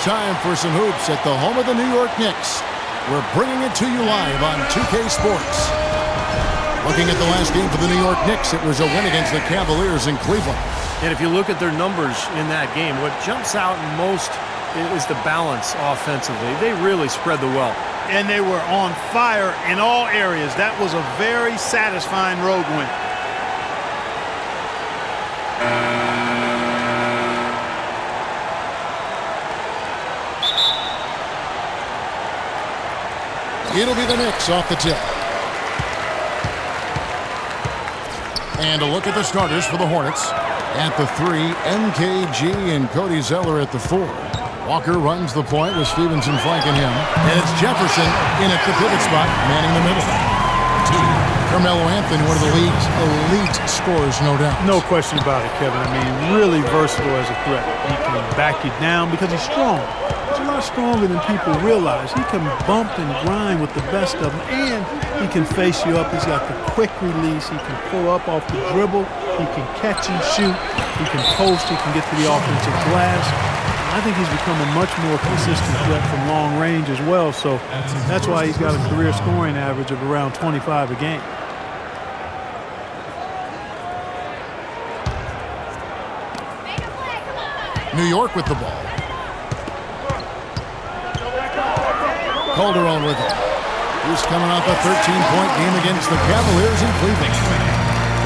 time for some hoops at the home of the New York Knicks. We're bringing it to you live on 2K Sports. Looking at the last game for the New York Knicks, it was a win against the Cavaliers in Cleveland. And if you look at their numbers in that game, what jumps out most is the balance offensively. They really spread the wealth. And they were on fire in all areas. That was a very satisfying road win. It'll be the Knicks off the tip. And a look at the starters for the Hornets. At the 3, MKG and Cody Zeller at the 4. Walker runs the point with Stevenson flanking him. And it's Jefferson in at the pivot spot, manning the middle. 2, Carmelo Anthony, one of the league's elite scorers, no doubt. No question about it, Kevin. I mean, really versatile as a threat. He can back you down because he's strong. He's a lot stronger than people realize. He can bump and grind with the best of them, and he can face you up. He's got the quick release. He can pull up off the dribble. He can catch and shoot. He can post. He can get to the offensive glass. I think he's become a much more consistent threat from long range as well, so that's why he's got a career scoring average of around 25 a game. New York with the ball. Calderon with it. He's coming off a 13-point game against the Cavaliers in Cleveland.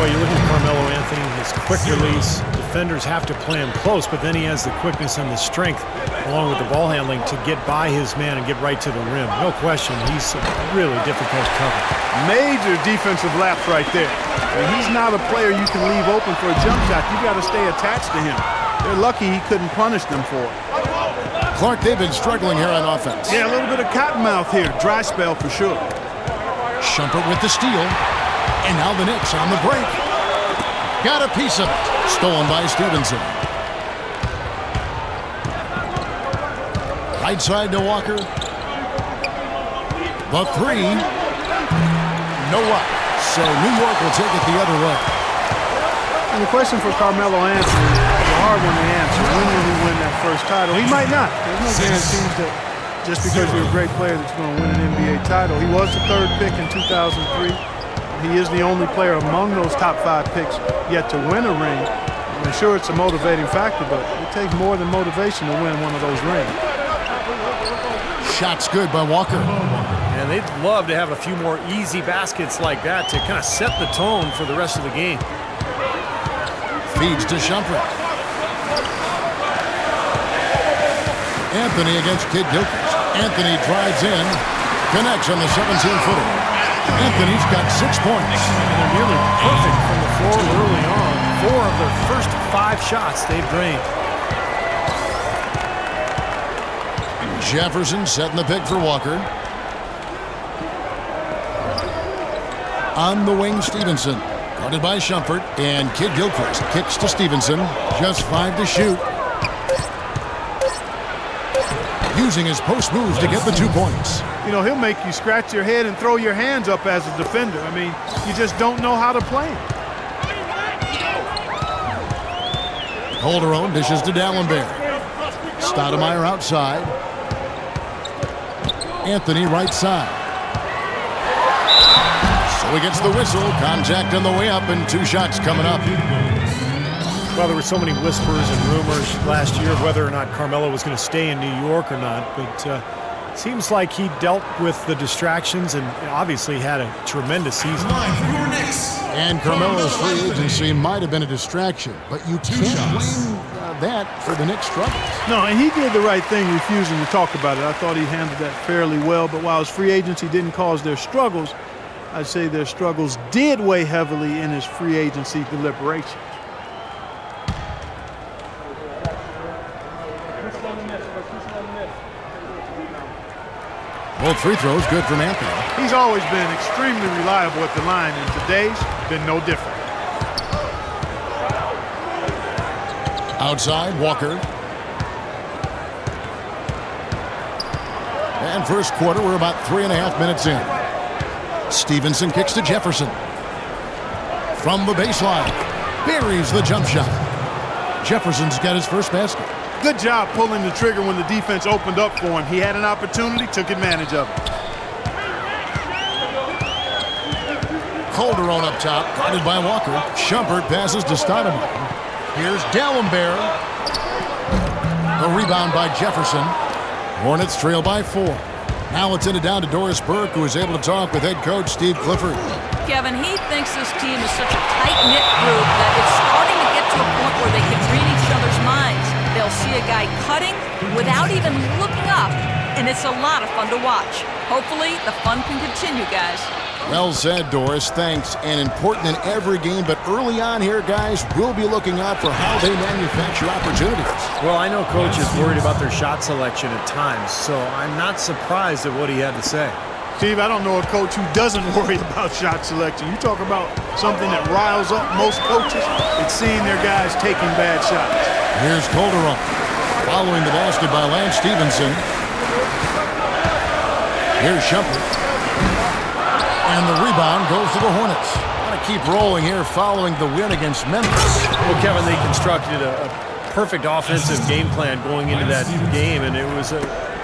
Well, you look at Carmelo Anthony, his quick release. Defenders have to play him close, but then he has the quickness and the strength, along with the ball handling, to get by his man and get right to the rim. No question, he's a really difficult cover. Major defensive lapse right there. And he's not a player you can leave open for a jump shot. You got to stay attached to him. They're lucky he couldn't punish them for it. Clark, they've been struggling here on offense. Yeah, a little bit of cottonmouth here. Dry spell for sure. Shumpert with the steal. And now the Knicks on the break. Got a piece of it. Stolen by Stevenson. Right side to Walker. The 3. No up. So New York will take it the other way. And the question for Carmelo Anthony is a hard one to answer. When will he win that first title? He might not. There's no guarantees that just because you're a great player that you're going to win an NBA title. He was the 3rd pick in 2003. He is the only player among those top 5 picks yet to win a ring. I'm sure it's a motivating factor, but it takes more than motivation to win one of those rings. Shot's good by Walker. And they'd love to have a few more easy baskets like that to kind of set the tone for the rest of the game. Feeds to Shumpert. Anthony against Kid Gilchrist. Anthony drives in. Connects on the 17-footer. Anthony's got 6 points. And they're nearly perfect from the floor early on. 4 of their first 5 shots they've drained. Jefferson setting the pick for Walker. On the wing, Stevenson. Guarded by Shumpert, and Kid Gilchrist kicks to Stevenson. Just 5 to shoot. Using his post moves to get the 2 points. You know, he'll make you scratch your head and throw your hands up as a defender. I mean, you just don't know how to play him. Calderon dishes to Dallenberg. Stoudemire outside. Anthony right side. So he gets the whistle. Contact on the way up and 2 shots coming up. Well, there were so many whispers and rumors last year of whether or not Carmelo was going to stay in New York or not, but seems like he dealt with the distractions and obviously had a tremendous season. And Carmelo's free agency might have been a distraction, but you can't blame that for the Knicks' struggles. No, and he did the right thing refusing to talk about it. I thought he handled that fairly well, but while his free agency didn't cause their struggles, I'd say their struggles did weigh heavily in his free agency deliberations. Both free throws good from Anthony. He's always been extremely reliable at the line, and today's been no different. Outside, Walker. And first quarter, we're about 3.5 minutes in. Stevenson kicks to Jefferson. From the baseline, buries the jump shot. Jefferson's got his first basket. Good job pulling the trigger when the defense opened up for him. He had an opportunity, took advantage of it. Calderon up top, guarded by Walker. Shumpert passes to Stoudemire. Here's Dalembert. The rebound by Jefferson. Hornets trail by 4. Now it's ended down to Doris Burke, who is able to talk with head coach Steve Clifford. Kevin, he thinks this team is such a tight-knit group that it's starting to get to a point where they can read each other's minds. They'll see a guy cutting without even looking up, and it's a lot of fun to watch. Hopefully, the fun can continue, guys. Well said, Doris. Thanks. And important in every game, but early on here, guys, we'll be looking out for how they manufacture opportunities. Well, I know Coach is worried about their shot selection at times, so I'm not surprised at what he had to say. Steve, I don't know a coach who doesn't worry about shot selection. You talk about something that riles up most coaches, it's seeing their guys taking bad shots. Here's Calderon. Following the basket by Lance Stevenson. Here's Shumpert. And the rebound goes to the Hornets. Want to keep rolling here following the win against Memphis. Well, Kevin, they constructed a perfect offensive game plan going into that game, and it was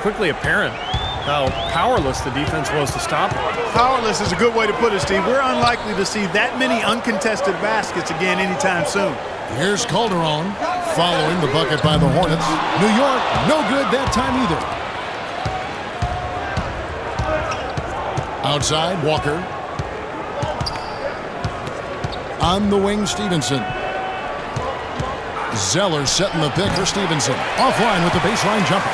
quickly apparent how powerless the defense was to stop it. Powerless is a good way to put it, Steve. We're unlikely to see that many uncontested baskets again anytime soon. Here's Calderon following the bucket by the Hornets. New York, no good that time either. Outside, Walker. On the wing, Stevenson. Zeller setting the pick for Stevenson. Offline with the baseline jumper.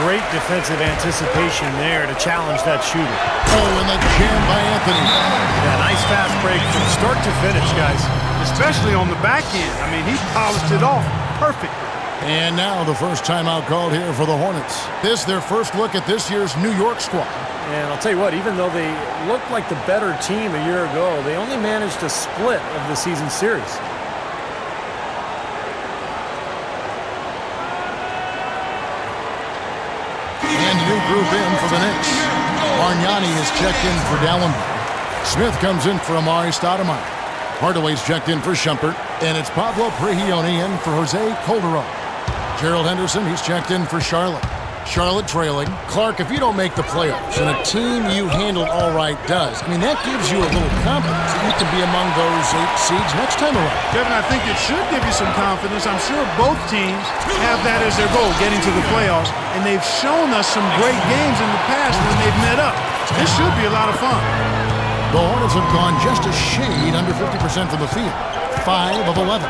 Great defensive anticipation there to challenge that shooter. Oh, and the jam by Anthony. Yeah, nice fast break from start to finish, guys. Especially on the back end. I mean, he polished it off perfectly. And now the first timeout called here for the Hornets. This their first look at this year's New York squad. And I'll tell you what, even though they looked like the better team a year ago, they only managed a split of the season series. And a new group in for the Knicks. Bargnani is checked in for Dalembert. Smith comes in for Amari Stoudemire. Hardaway's checked in for Shumpert. And it's Pablo Prigioni in for Jose Calderon. Gerald Henderson, he's checked in for Charlotte. Charlotte trailing. Clark, if you don't make the playoffs and a team you handled all right does, I mean, that gives you a little confidence that you can be among those 8 seeds next time around. Kevin, I think it should give you some confidence. I'm sure both teams have that as their goal, getting to the playoffs, and they've shown us some great games in the past when they've met up. This should be a lot of fun. The Hornets have gone just a shade under 50% from the field. 5 of 11.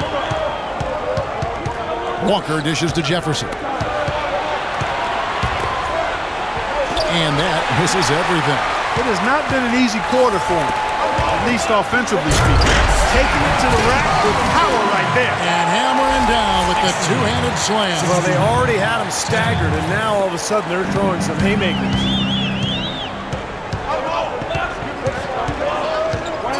Walker dishes to Jefferson. And that misses everything. It has not been an easy quarter for him, at least offensively speaking. Taking it to the rack with power right there. And hammering down with the two-handed slam. Well, they already had him staggered, and now all of a sudden they're throwing some haymakers.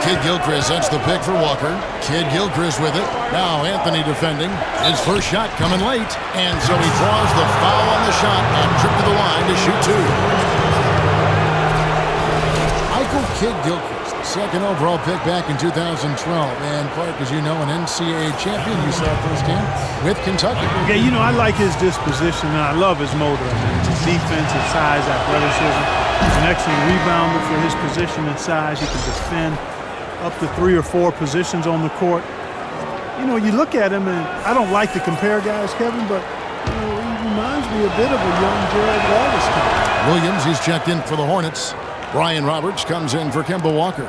Kid Gilchrist sets the pick for Walker. Kid Gilchrist with it. Now Anthony defending. His first shot coming late. And so he draws the foul on the shot and trip to the line to shoot 2. Michael Kid Gilchrist, the second overall pick back in 2012. And Clark, as you know, an NCAA champion you saw firsthand with Kentucky. Yeah, you know, I like his disposition, and I love his motor. I mean, his defense, his size, athleticism. He's an excellent rebounder for his position and size. He can defend up to 3 or 4 positions on the court. You know, you look at him, and I don't like to compare guys, Kevin, but you know, he reminds me a bit of a young Gerald Wallace. Williams, he's checked in for the Hornets. Brian Roberts comes in for Kemba Walker.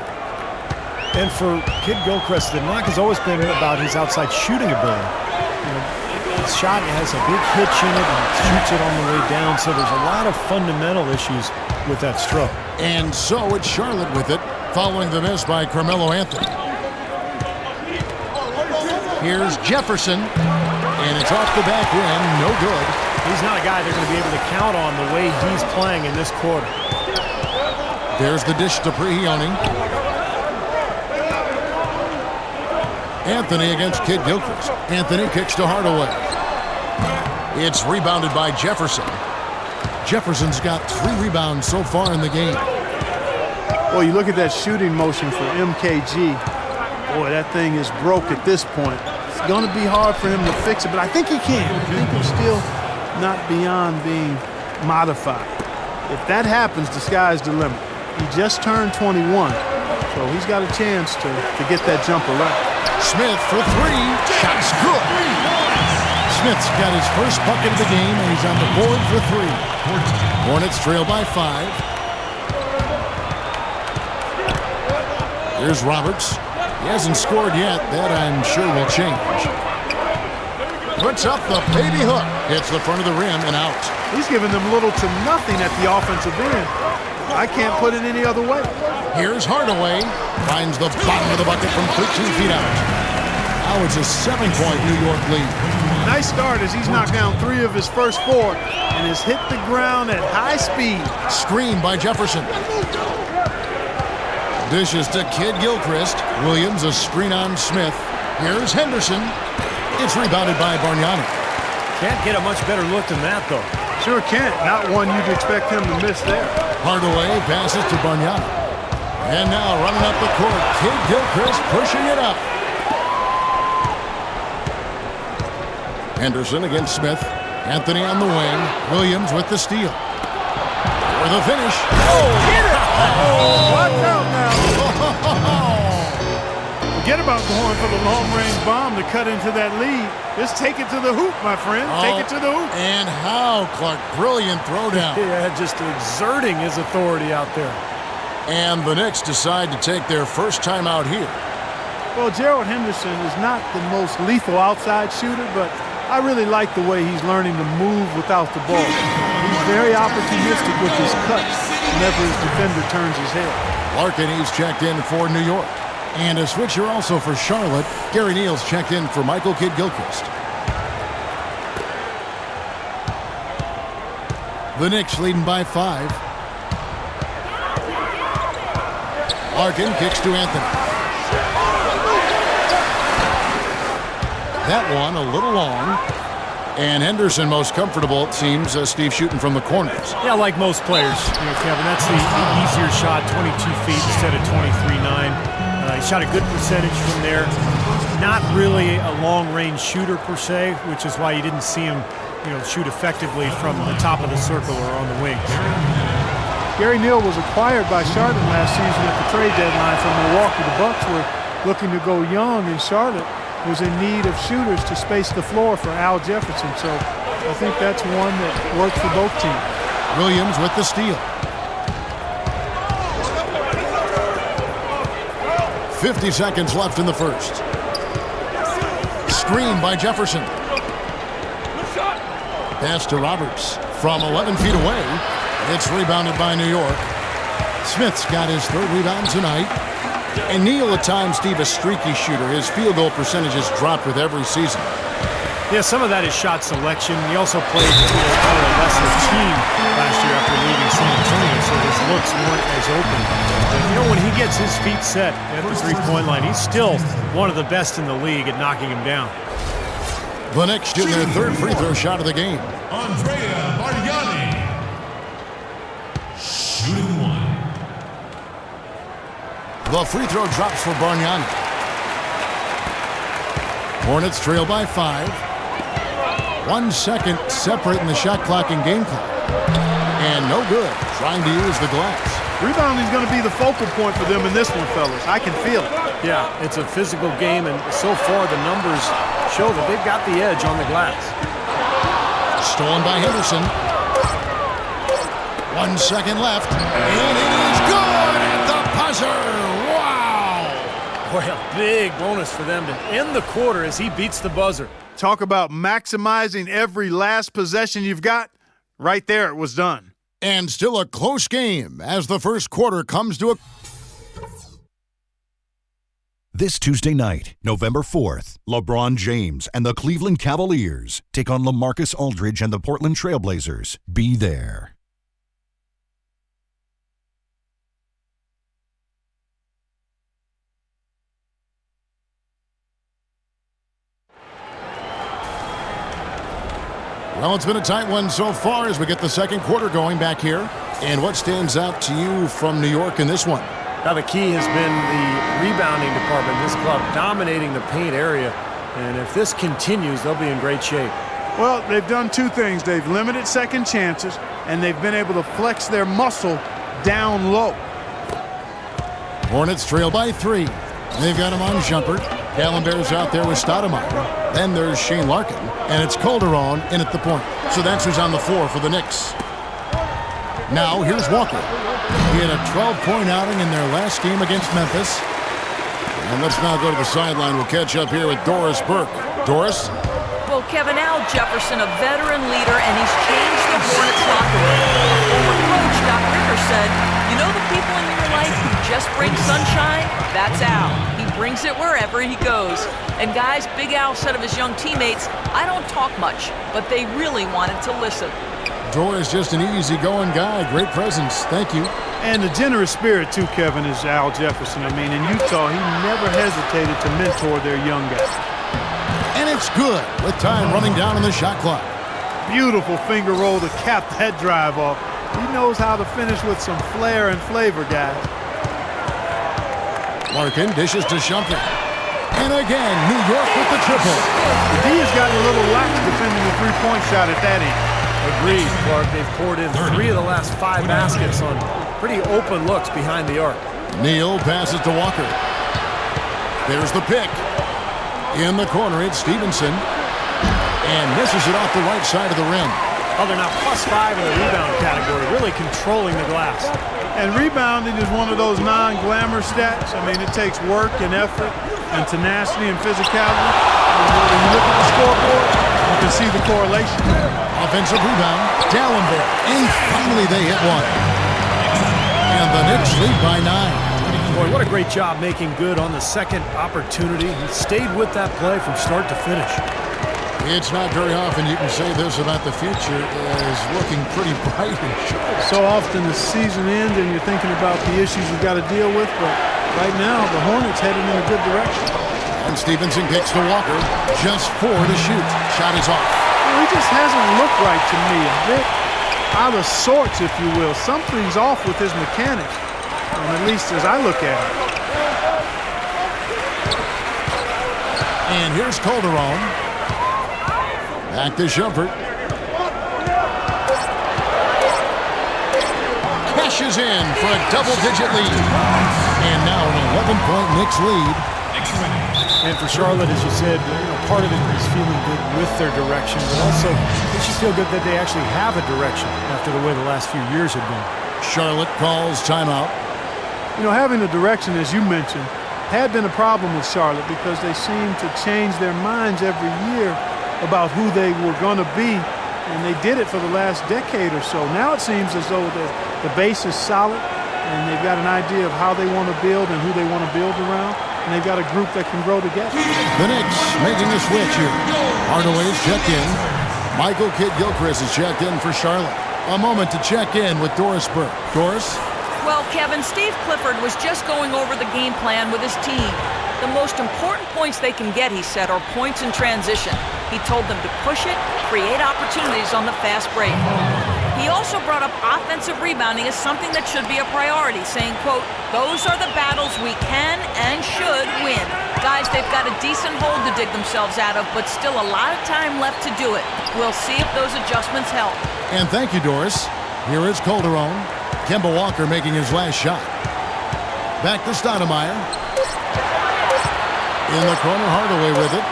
And for Kid Gilchrist, the knock has always been about his outside shooting ability. You know, his shot has a big hitch in it and shoots it on the way down, so there's a lot of fundamental issues with that stroke. And so it's Charlotte with it, following the miss by Carmelo Anthony. Here's Jefferson, and it's off the back rim, no good. He's not a guy they're going to be able to count on the way he's playing in this quarter. There's the dish to Prigioni. Anthony against Kid Gilchrist. Anthony kicks to Hardaway. It's rebounded by Jefferson. Jefferson's got 3 rebounds so far in the game. Well, you look at that shooting motion for MKG. Boy, that thing is broke at this point. going to be hard for him to fix it, but I think he can. I think it's still not beyond being modified. If that happens, the sky's the limit. He just turned 21, so he's got a chance to get that jumper right. Smith for three. Shot's good. Smith's got his first bucket of the game, and he's on the board for three. Hornets trail by 5. Here's Roberts. He hasn't scored yet. That, I'm sure, will change. Puts up the baby hook. Hits the front of the rim and out. He's giving them little to nothing at the offensive end. I can't put it any other way. Here's Hardaway. Finds the bottom of the bucket from 13 feet out. Now it's a 7-point New York lead. Nice start as he's knocked down 3 of his first 4 and has hit the ground at high speed. Screen by Jefferson. Dishes to Kid Gilchrist. Williams a screen on Smith. Here's Henderson. It's rebounded by Bargnani. Can't get a much better look than that, though. Sure can't. Not one you'd expect him to miss there. Hardaway passes to Bargnani. And now running up the court, Kid Gilchrist pushing it up. Henderson against Smith. Anthony on the wing. Williams with the steal. For the finish. Oh, get it! Oh, watch out now. Forget about going for the long-range bomb to cut into that lead. Just take it to the hoop, my friend. Take it to the hoop. And how, Clark. Brilliant throwdown. Yeah, just exerting his authority out there. And the Knicks decide to take their first time out here. Well, Gerald Henderson is not the most lethal outside shooter, but I really like the way he's learning to move without the ball. He's very opportunistic with his cuts whenever his defender turns his head. Larkin, he's checked in for New York. And a switcher also for Charlotte. Gary Neal's checked in for Michael Kidd-Gilchrist. The Knicks leading by 5. Larkin kicks to Anthony. That one a little long. And Henderson most comfortable, it seems, Steve, shooting from the corners. Yeah, like most players, Kevin. That's the easier shot, 22 feet instead of 23.9. He shot a good percentage from there. Not really a long-range shooter per se, which is why you didn't see him, shoot effectively from the top of the circle or on the wings. Gary Neal was acquired by Charlotte last season at the trade deadline from Milwaukee. The Bucks were looking to go young, and Charlotte was in need of shooters to space the floor for Al Jefferson. So I think that's one that worked for both teams. Williams with the steal. 50 seconds left in the first. Screen by Jefferson. Pass to Roberts from 11 feet away. It's rebounded by New York. Smith's got his 3rd rebound tonight. And Neal, at times, Steve, a streaky shooter. His field goal percentage has dropped with every season. Yeah, some of that is shot selection. He also played for a lesser team last year after leaving San Antonio, so his looks weren't as open. But, when he gets his feet set at the three-point line, he's still one of the best in the league at knocking him down. The Knicks shooting their 3rd free throw shot of the game. Andrea Bargnani. Shooting 1. The free throw drops for Bargnani. Hornets trail by 5. 1 second separating the shot clock and game clock. And no good, trying to use the glass. Rebounding is going to be the focal point for them in this one, fellas. I can feel it. Yeah, it's a physical game, and so far the numbers show that they've got the edge on the glass. Stolen by Henderson. 1 second left, and it is good at the buzzer. Wow! Boy, a big bonus for them to end the quarter as he beats the buzzer. Talk about maximizing every last possession you've got. Right there, it was done. And still a close game as the first quarter comes to a... This Tuesday night, November 4th, LeBron James and the Cleveland Cavaliers take on LaMarcus Aldridge and the Portland Trail Blazers. Be there. Well, it's been a tight one so far as we get the second quarter going back here. And what stands out to you from New York in this one? Now the key has been the rebounding department. This club dominating the paint area. And if this continues, they'll be in great shape. Well, they've done two things. They've limited second chances, and they've been able to flex their muscle down low. Hornets trail by 3. They've got him on Shumpert. Gallenberg's out there with Stoudemire. Then there's Shane Larkin, and it's Calderon in at the point. So that's who's on the floor for the Knicks. Now here's Walker. He had a 12-point outing in their last game against Memphis. And let's now go to the sideline. We'll catch up here with Doris Burke. Doris? Well, Kevin, Al Jefferson, a veteran leader, and he's changed the Hornets locker room. Former coach Doc Rivers said, you know the people in your life who just bring sunshine? That's Al. He brings it wherever he goes. And guys, Big Al said of his young teammates, I don't talk much, but they really wanted to listen. Doris, just an easygoing guy. Great presence. Thank you. And the generous spirit, too, Kevin, is Al Jefferson. I mean, in Utah, he never hesitated to mentor their young guys. And it's good with time running down on the shot clock. Beautiful finger roll to cap that drive off. He knows how to finish with some flair and flavor, guys. Larkin dishes to Shumpert. And again, New York with the triple. The D has gotten a little lax defending the three-point shot at that end. Agreed, Clark. They've poured in 3 of the last 5 baskets on pretty open looks behind the arc. Neal passes to Walker. There's the pick. In the corner, it's Stevenson. And misses it off the right side of the rim. Oh, they're now +5 in the rebound category, really controlling the glass. And rebounding is one of those non-glamour stats. I mean, it takes work and effort and tenacity and physicality. And when you look at the scoreboard, you can see the correlation. Offensive rebound, Gallenberg. And finally they hit one. And the Knicks lead by 9. Boy, what a great job making good on the second opportunity. He stayed with that play from start to finish. It's not very often you can say this about the future is looking pretty bright and sharp. So often the season ends and you're thinking about the issues you've got to deal with, but right now the Hornets heading in a good direction. And Stevenson kicks to Walker. Just 4 to shoot. Shot is off. Well, he just hasn't looked right to me. A bit out of sorts, if you will. Something's off with his mechanics, at least as I look at it. And here's Calderon. Back to Shumpert. Cashes in for a double-digit lead. And now an 11-point Knicks lead. And for Charlotte, as you said, part of it is feeling good with their direction, but also they should feel good that they actually have a direction after the way the last few years have been. Charlotte calls timeout. Having a direction, as you mentioned, had been a problem with Charlotte because they seem to change their minds every year about who they were going to be, and they did it for the last decade or so. Now it seems as though the base is solid, and they've got an idea of how they want to build and who they want to build around, and they've got a group that can grow together. The Knicks making a switch here. Hardaway's checked in. Michael Kidd-Gilchrist is checked in for Charlotte. A moment to check in with Doris Burke. Doris? Well, Kevin, Steve Clifford was just going over the game plan with his team. The most important points they can get, he said, are points in transition. He told them to push it, create opportunities on the fast break. He also brought up offensive rebounding as something that should be a priority, saying, quote, those are the battles we can and should win. Guys, they've got a decent hole to dig themselves out of, but still a lot of time left to do it. We'll see if those adjustments help. And thank you, Doris. Here is Calderon. Kemba Walker making his last shot. Back to Stoudemire. In the corner, Hardaway with it.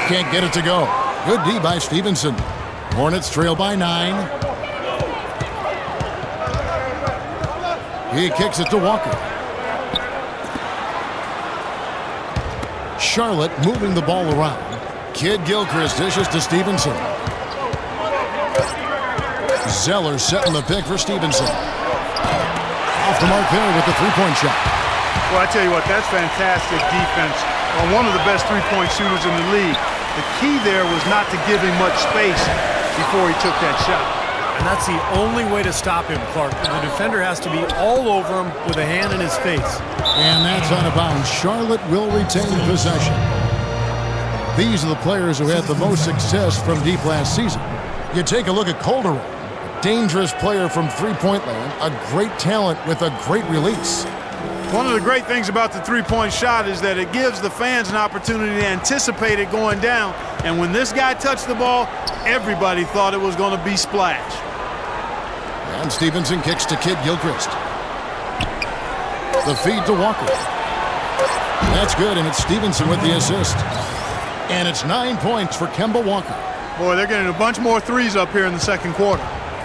Can't get it to go. Good D by Stevenson. Hornets trail by 9. He kicks it to Walker. Charlotte moving the ball around. Kidd-Gilchrist dishes to Stevenson. Zeller setting the pick for Stevenson. Off the mark there with the three-point shot. Well, I tell you what, that's fantastic defense on one of the best three-point shooters in the league. The key there was not to give him much space before he took that shot. And that's the only way to stop him, Clark. The defender has to be all over him with a hand in his face. And that's out of bounds. Charlotte will retain possession. These are the players who had the most success from deep last season. You take a look at Calderon, a dangerous player from three-point land, a great talent with a great release. One of the great things about the three-point shot is that it gives the fans an opportunity to anticipate it going down. And when this guy touched the ball, everybody thought it was going to be splash. And Stevenson kicks to Kid Gilchrist. The feed to Walker. That's good, and it's Stevenson with the assist. And it's 9 points for Kemba Walker. Boy, they're getting a bunch more threes up here in the second quarter.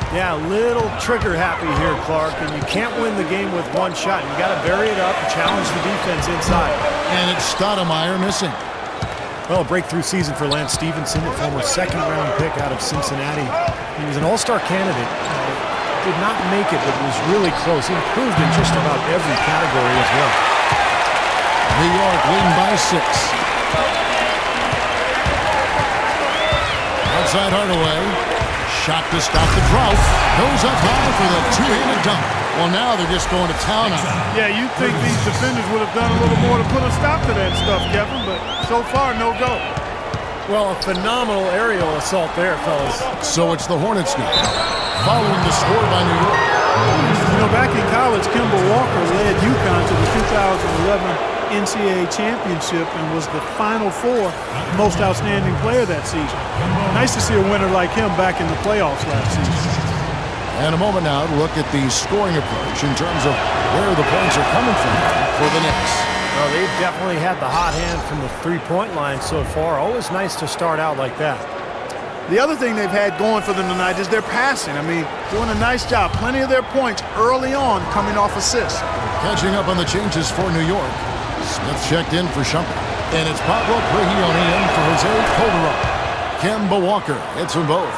Yeah, a little trigger happy here, Clark, and you can't win the game with one shot. You got to bury it up and challenge the defense inside. And it's Stoudemire missing. Well, a breakthrough season for Lance Stevenson, a former second-round pick out of Cincinnati. He was an all-star candidate. Did not make it, but was really close. He improved in just about every category as well. New York leading by 6. Outside Hardaway. Shot to stop the drought. Goes up high for the two-handed dunk. Well, now they're just going to town on him. Yeah, you'd think these defenders would have done a little more to put a stop to that stuff, Kevin, but so far, no go. Well, a phenomenal aerial assault there, fellas. So it's the Hornets now, following the score by New York. You know, back in college, Kemba Walker led UConn to the 2011 NCAA championship and was the Final Four most outstanding player that season. Nice to see a winner like him back in the playoffs last season. And a moment now to look at the scoring approach in terms of where the points are coming from for the Knicks. Well, they've definitely had the hot hand from the three-point line so far. Always nice to start out like that. The other thing they've had going for them tonight is their passing. I mean, doing a nice job. Plenty of their points early on coming off assists. Catching up on the changes for New York. Smith checked in for Shumpert. And it's Pablo Prigioni in for Jose Calderon. Kemba Walker hits them both.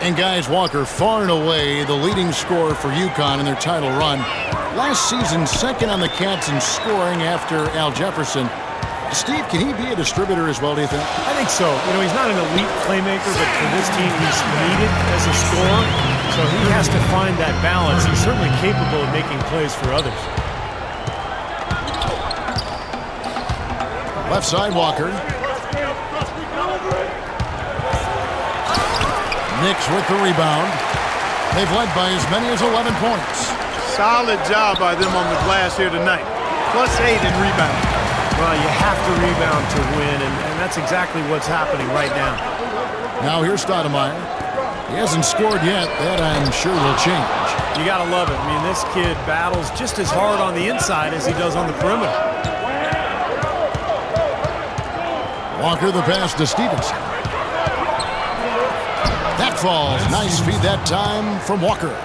And guys, Walker far and away the leading scorer for UConn in their title run. Last season, second on the Cats in scoring after Al Jefferson. Steve, can he be a distributor as well, do you think? I think so. You know, he's not an elite playmaker, but for this team, he's needed as a scorer. So he has to find that balance. He's certainly capable of making plays for others. Left side, Walker. Knicks with the rebound. They've led by as many as 11 points. Solid job by them on the glass here tonight. +8 in rebounding. Well, you have to rebound to win, and that's exactly what's happening right now. Now here's Stoudemire. He hasn't scored yet. That, I'm sure, will change. You got to love it. I mean, this kid battles just as hard on the inside as he does on the perimeter. Walker the pass to Stevenson. That falls. Nice feed that time from Walker.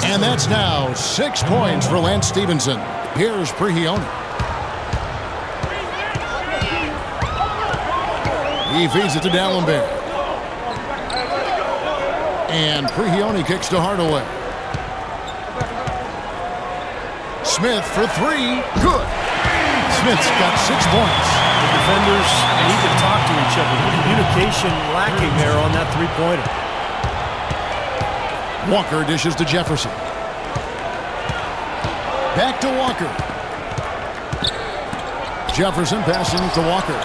And that's now 6 points for Lance Stevenson. Here's Prigioni. He feeds it to D'Alembert. And Prigioni kicks to Hardaway. Smith for three. Good. Smith's got 6 points. The defenders need to talk to each other. Communication lacking there on that three-pointer. Walker dishes to Jefferson. Back to Walker. Jefferson passing to Walker.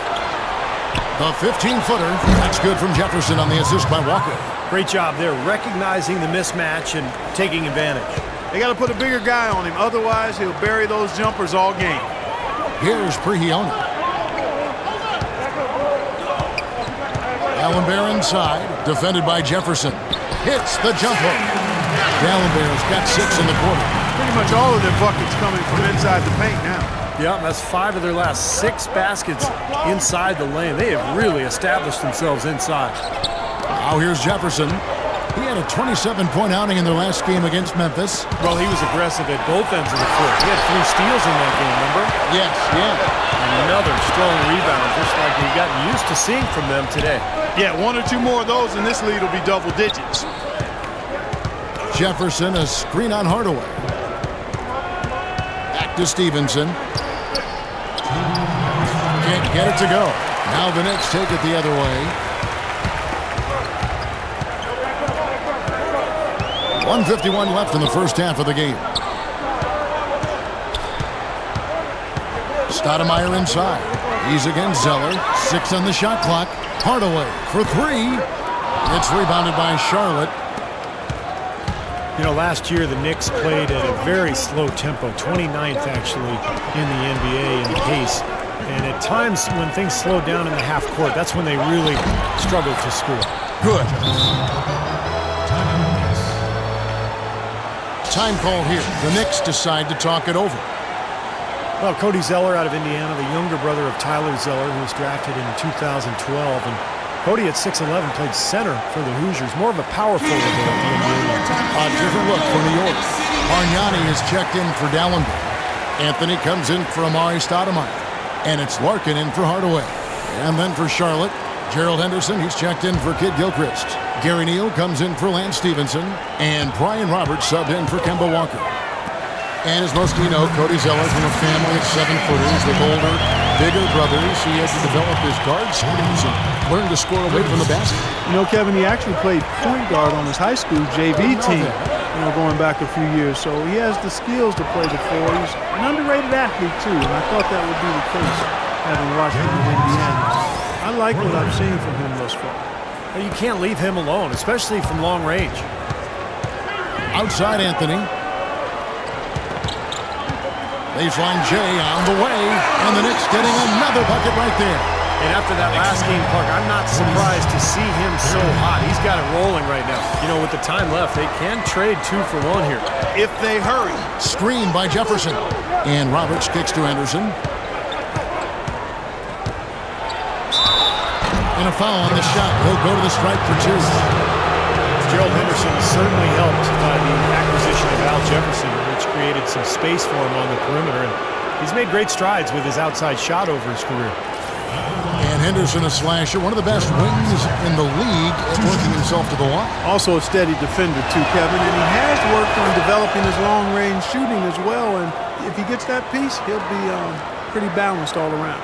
The 15-footer. That's good from Jefferson on the assist by Walker. Great job there, recognizing the mismatch and taking advantage. They got to put a bigger guy on him. Otherwise, he'll bury those jumpers all game. Here's Prigioni. D'Alembert inside, defended by Jefferson. Hits the jumper. D'Alembert's got 6 in the quarter. Pretty much all of their buckets coming from inside the paint now. Yeah, that's 5 of their last 6 baskets inside the lane. They have really established themselves inside. Now here's Jefferson. He had a 27-point outing in their last game against Memphis. Well, he was aggressive at both ends of the floor. He had 3 steals in that game, remember? Yes, yeah. Another strong rebound, just like we've gotten used to seeing from them today. Yeah, 1 or 2 more of those, and this lead will be double digits. Jefferson, a screen on Hardaway. Back to Stevenson. Can't get it to go. Now the Knicks take it the other way. 1:51 left in the first half of the game. Stoudemire inside. He's against Zeller. 6 on the shot clock. Hardaway for 3. It's rebounded by Charlotte. You know, last year the Knicks played at a very slow tempo, 29th actually in the NBA in pace. And at times when things slowed down in the half court, that's when they really struggled to score. Good. Time call here. The Knicks decide to talk it over. Well, Cody Zeller out of Indiana, the younger brother of Tyler Zeller, who was drafted in 2012. And Cody at 6'11", played center for the Hoosiers. More of a power forward than at the NBA. A different look for New York. Bargnani is checked in for Dallenberg. Anthony comes in for Amari Stoudemire. And it's Larkin in for Hardaway. And then for Charlotte, Gerald Henderson, he's checked in for Kid Gilchrist. Gary Neal comes in for Lance Stevenson. And Brian Roberts subbed in for Kemba Walker. And as most of you know, Cody Zeller's from a family of 7-footers with older, bigger brothers. He had to develop his guard skills and learn to score away from the basket. You know, Kevin, he actually played point guard on his high school JV team, you know, going back a few years. So he has the skills to play the four. He's an underrated athlete, too, and I thought that would be the case, having watched him in Indiana. I like what I've seen from him thus far. Well, you can't leave him alone, especially from long range. Outside Anthony. Baseline J on the way, and the Knicks getting another bucket right there. And after that last game, Clark, I'm not surprised to see him so hot. He's got it rolling right now. You know, with the time left, they can trade 2 for 1 here. If they hurry. Screen by Jefferson. And Roberts kicks to Henderson. And a foul on the shot. He'll go to the stripe for 2. Gerald Henderson certainly helped by the acquisition of Al Jefferson, which created some space for him on the perimeter. And he's made great strides with his outside shot over his career. And Henderson, a slasher, one of the best wings in the league at working himself to the line. Also a steady defender, too, Kevin. And he has worked on developing his long-range shooting as well. And if he gets that piece, he'll be pretty balanced all around.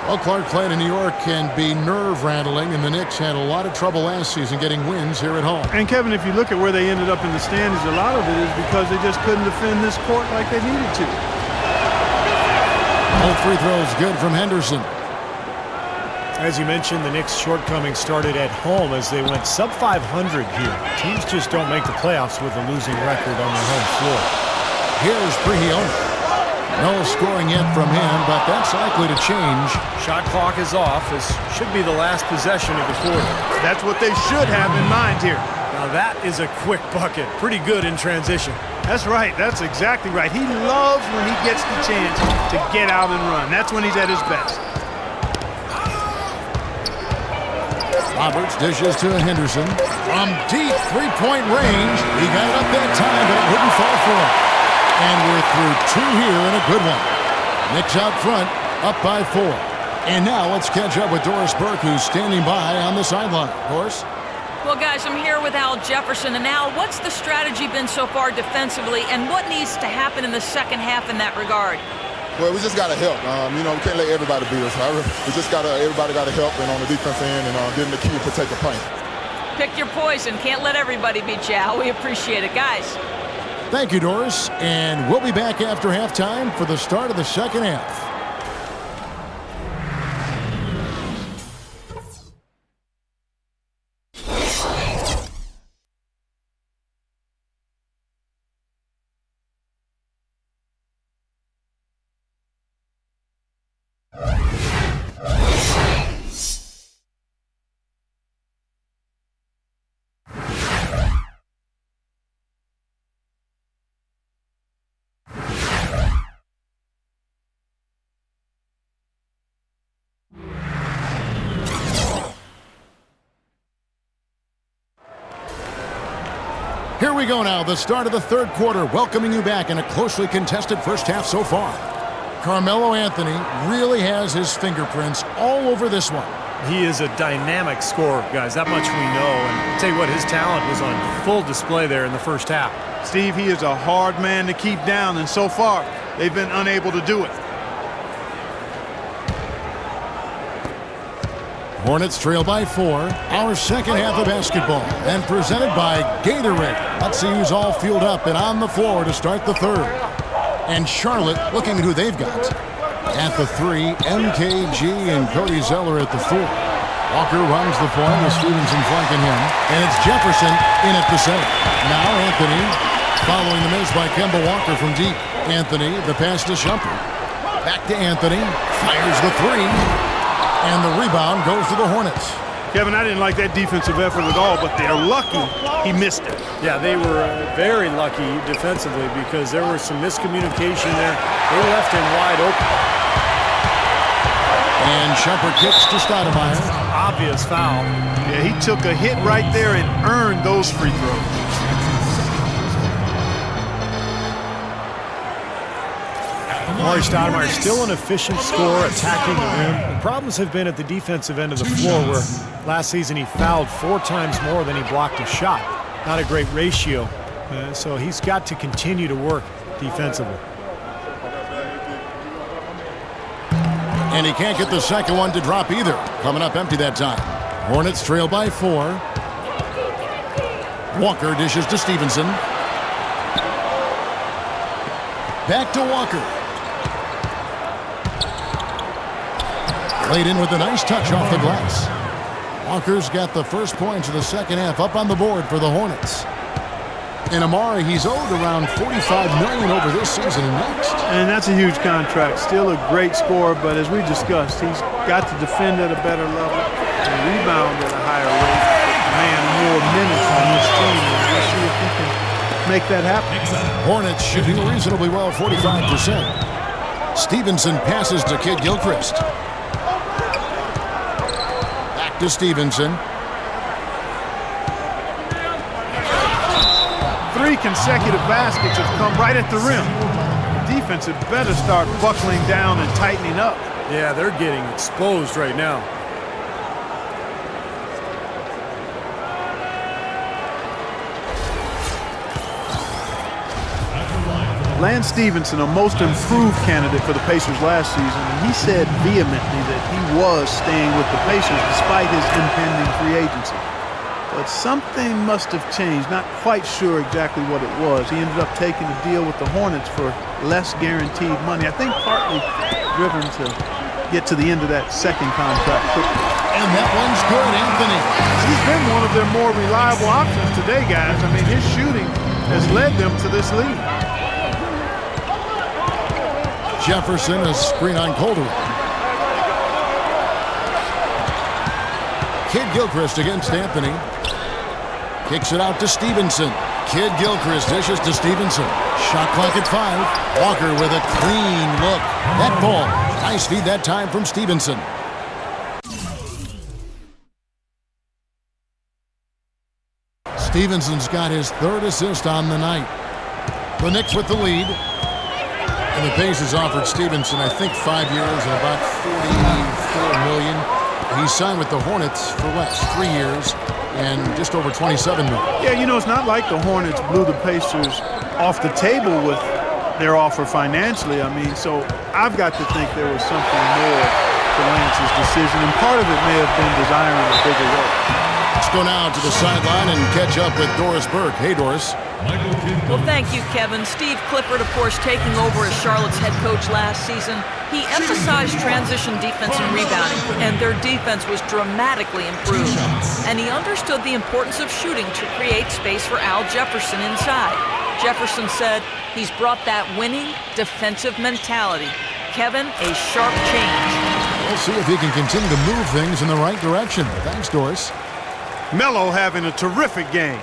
Well, Clark, playing in New York can be nerve-rattling, and the Knicks had a lot of trouble last season getting wins here at home. And, Kevin, if you look at where they ended up in the standings, a lot of it is because they just couldn't defend this court like they needed to. Both free throws good from Henderson. As you mentioned, the Knicks' shortcomings started at home as they went sub-500 here. Teams just don't make the playoffs with a losing record on their home floor. Here's Prihiona. No scoring yet from him, but that's likely to change. Shot clock is off. This should be the last possession of the quarter. That's what they should have in mind here. Now that is a quick bucket. Pretty good in transition. That's right. That's exactly right. He loves when he gets the chance to get out and run. That's when he's at his best. Roberts dishes to Henderson. From deep three-point range, he got it up that time, but it wouldn't fall for him. And we're through 2 here and a good one. Knicks out front, up by 4. And now let's catch up with Doris Burke, who's standing by on the sideline. Doris? Well, guys, I'm here with Al Jefferson. And Al, what's the strategy been so far defensively, and what needs to happen in the second half in that regard? Well, we just got to help. You know, we can't let everybody beat us. We just everybody got to help, and on the defense end, and getting the key to take the paint. Pick your poison. Can't let everybody beat you, Al. We appreciate it, guys. Thank you, Doris. And we'll be back after halftime for the start of the second half. Here we go now, the start of the third quarter, welcoming you back in a closely contested first half so far. Carmelo Anthony really has his fingerprints all over this one. He is a dynamic scorer, guys. That much we know. And I'll tell you what, his talent was on full display there in the first half. Steve, he is a hard man to keep down, and so far, they've been unable to do it. Hornets trail by 4. Our second half of basketball, and presented by Gatorade. Let's see who's all fueled up and on the floor to start the third. And Charlotte looking at who they've got. At the 3, MKG and Cody Zeller at the 4. Walker runs the point with Stevenson flanking him. And it's Jefferson in at the center. Now Anthony following the miss by Kemba Walker from deep. Anthony, the pass to Shumpert. Back to Anthony. Fires the three. And the rebound goes to the Hornets. Kevin, I didn't like that defensive effort at all, but they're lucky he missed it. Yeah, they were very lucky defensively because there was some miscommunication there. They left him wide open. And Shumpert kicks to Stoudemire. Obvious foul. Yeah, he took a hit right there and earned those free throws. Amar'e Stoudemire still an efficient scorer, attacking the rim. The problems have been at the defensive end of the floor where last season he fouled 4 times more than he blocked a shot. Not a great ratio, so he's got to continue to work defensively. And he can't get the second one to drop either. Coming up empty that time. Hornets trail by 4. Walker dishes to Stevenson. Back to Walker. Laid in with a nice touch off the glass. Walker's got the first points of the second half up on the board for the Hornets. And Amar'e, he's owed around $45 million over this season and next. And that's a huge contract. Still a great scorer, but as we discussed, he's got to defend at a better level and rebound at a higher rate. Man, more minutes on this team. And we'll see if he can make that happen. Hornets shooting reasonably well, 45%. Stevenson passes to Kid Gilchrist. Back to Stevenson. 3 consecutive baskets have come right at the rim. The defense had better start buckling down and tightening up. Yeah, they're getting exposed right now. Lance Stevenson, a most improved candidate for the Pacers last season, and he said vehemently that he was staying with the Pacers despite his impending free agency. But something must have changed. Not quite sure exactly what it was. He ended up taking a deal with the Hornets for less guaranteed money. I think partly driven to get to the end of that second contract quickly. And that one's good, Anthony. He's been one of their more reliable options today, guys. I mean, his shooting has led them to this lead. Jefferson, a screen on Calderon. Kid Gilchrist against Anthony. Kicks it out to Stevenson. Kid Gilchrist dishes to Stevenson. Shot clock at 5. Walker with a clean look. That ball. Nice feed that time from Stevenson. Stevenson's got his 3rd assist on the night. The Knicks with the lead. And the Pacers offered Stevenson, I think, 5 years and about $44 million. He signed with the Hornets for less, 3 years and just over $27 million. Yeah, you know, it's not like the Hornets blew the Pacers off the table with their offer financially. I mean, so I've got to think there was something more to Lance's decision, and part of it may have been desiring a bigger role. Let's go now to the sideline and catch up with Doris Burke. Hey, Doris. Well, thank you, Kevin. Steve Clifford, of course, taking over as Charlotte's head coach last season. He emphasized transition defense and rebounding, and their defense was dramatically improved. And he understood the importance of shooting to create space for Al Jefferson inside. Jefferson said he's brought that winning defensive mentality. Kevin, a sharp change. We'll see if he can continue to move things in the right direction. Thanks, Doris. Melo having a terrific game.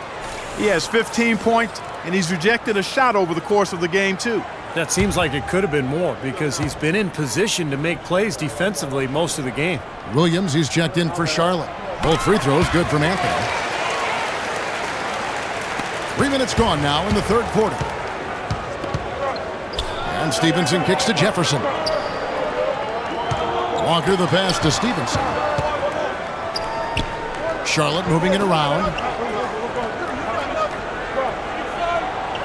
He has 15 points, and he's rejected a shot over the course of the game, too. That seems like it could have been more because he's been in position to make plays defensively most of the game. Williams, he's checked in for Charlotte. Both free throws good from Anthony. 3 minutes gone now in the 3rd quarter. And Stevenson kicks to Jefferson. Walker the pass to Stevenson. Charlotte moving it around.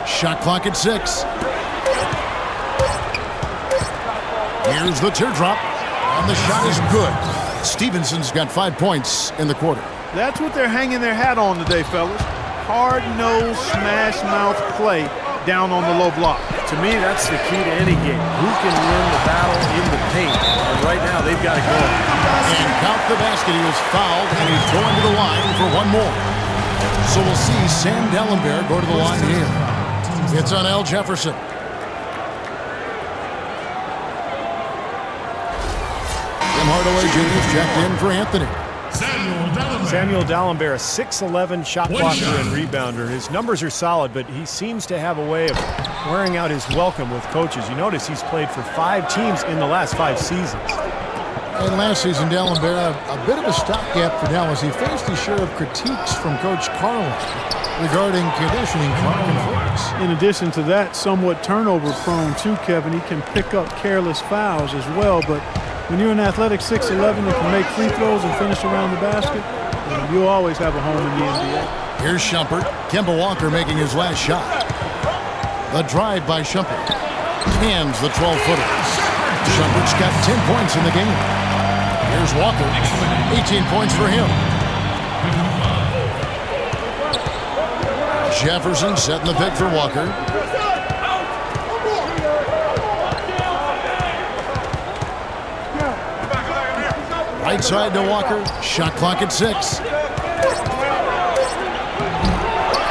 Shot clock at 6. Here's the teardrop, and the shot is good. Stevenson's got 5 points in the quarter. That's what they're hanging their hat on today, fellas. Hard-nosed, smash-mouth play down on the low block. To me, that's the key to any game. Who can win the battle in the paint? And right now, they've got it going. And count the basket. He was fouled, and he's going to the line for one more. So we'll see Sam Dalembert go to the line here. It's on Al Jefferson. Tim Hardaway Jr. checked in for Anthony. Samuel Dalembert, a 6'11" shot blocker and rebounder. His numbers are solid, but he seems to have a way of wearing out his welcome with coaches. You notice he's played for 5 teams in the last 5 seasons. And last season, Dalembert, a bit of a stopgap for Dallas. He faced his share of critiques from Coach Carlin regarding conditioning conflicts. In addition to that, somewhat turnover-prone too, Kevin. He can pick up careless fouls as well, but when you're an athletic 6'11" that can make free throws and finish around the basket, you'll always have a home in the NBA. Here's Shumpert. Kemba Walker making his last shot. The drive by Shumpert. Cans the 12-footer. Shumpert's got 10 points in the game. Here's Walker. 18 points for him. Jefferson setting the pick for Walker. Right side to Walker. Shot clock at 6.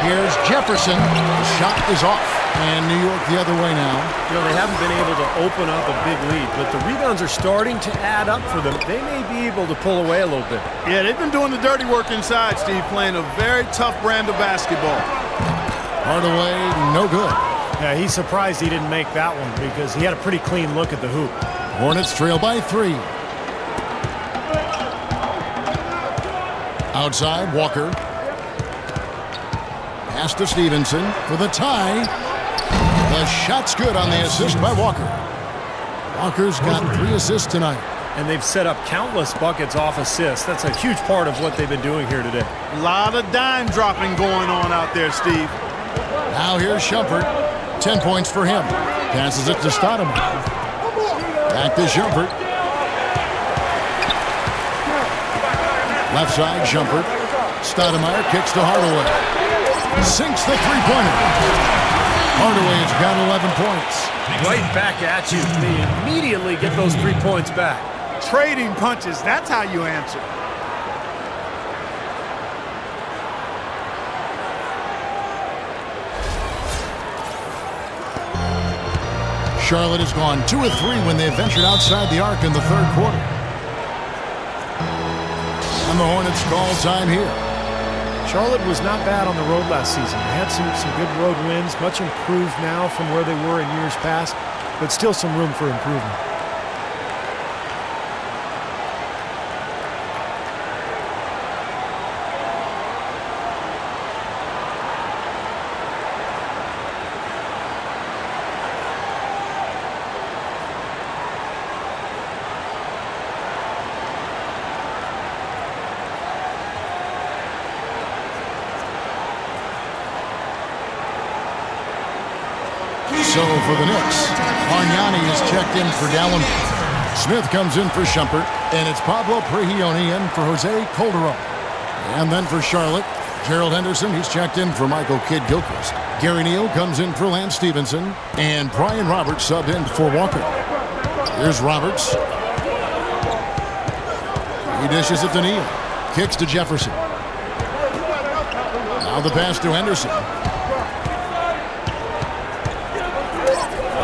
Here's Jefferson. The shot is off. And New York the other way now. You know, they haven't been able to open up a big lead, but the rebounds are starting to add up for them. They may be able to pull away a little bit. Yeah, they've been doing the dirty work inside, Steve, playing a very tough brand of basketball. Hardaway, no good. Yeah, he's surprised he didn't make that one because he had a pretty clean look at the hoop. Hornets trail by 3. Outside, Walker. Pass to Stevenson for the tie. The shot's good on the assist by Walker. Walker's got 3 assists tonight. And they've set up countless buckets off assists. That's a huge part of what they've been doing here today. A lot of dime dropping going on out there, Steve. Now here's Shumpert. 10 points for him. Passes it to Stoudemire. Back to Shumpert. Left side, Shumpert. Stoudemire kicks to Hardaway. Sinks the three-pointer. Hardaway's got 11 points. Right back at you. They immediately get those 3 points back. Trading punches, that's how you answer. Charlotte has gone 2 of 3 when they ventured outside the arc in the third quarter. And the Hornets call time here. Charlotte was not bad on the road last season. They had some good road wins, much improved now from where they were in years past, but still some room for improvement. So for the Knicks, Bargnani is checked in for Dalembert. Smith comes in for Shumpert, and it's Pablo Prigioni in for Jose Calderon. And then for Charlotte, Gerald Henderson, he's checked in for Michael Kidd-Gilchrist. Gary Neal comes in for Lance Stevenson, and Brian Roberts subbed in for Walker. Here's Roberts. He dishes it to Neal. Kicks to Jefferson. Now the pass to Henderson.